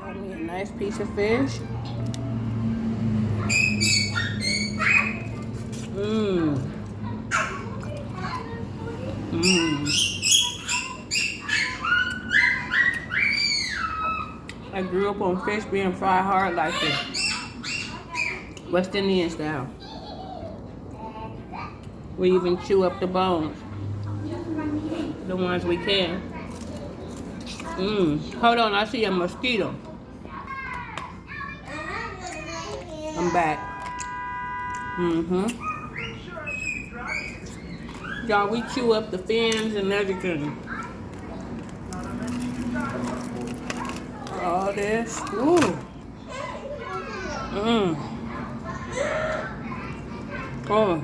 Got me a nice piece of fish. Mmm. Mmm. I grew up on fish being fried hard like this. West Indian style. We even chew up the bones. The ones we can. Mmm. Hold on, I see a mosquito. I'm back. Mm-hmm. Y'all, we chew up the fins and everything. All this. Ooh. Mmm. Oh.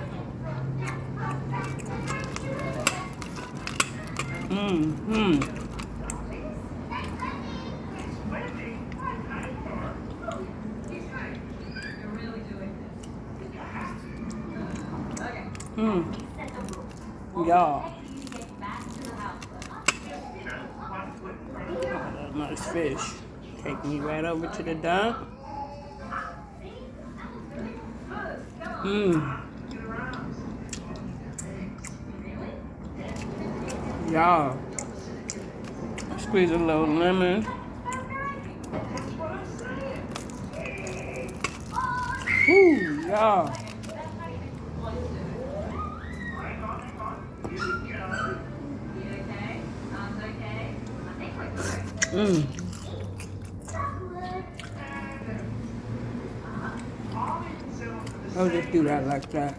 Mmm. Mmm. Y'all. Nice fish. Take me right over to the dump. Mmm. Y'all. Squeeze a little lemon. Ooh, y'all. Mmm. I'll just do that like that.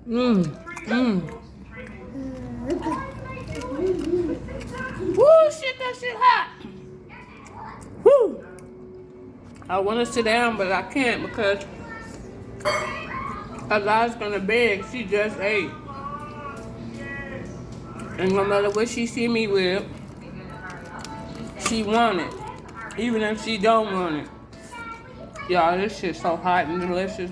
Mmm. Mmm. Woo, shit, that shit hot. Woo. I want to sit down, but I can't because Allah's gonna beg. She just ate. And no matter what she see me with, she want it. Even if she don't want it. Y'all, this shit's so hot and delicious.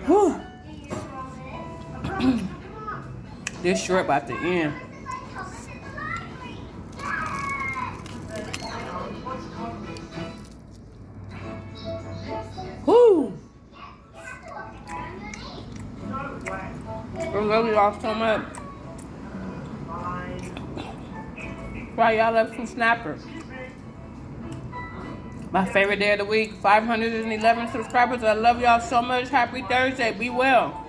Whew. This shrimp at the end. Whew. I love y'all so much. Why y'all love some snapper? My favorite day of the week, 511 subscribers. I love y'all so much. Happy Thursday. Be well.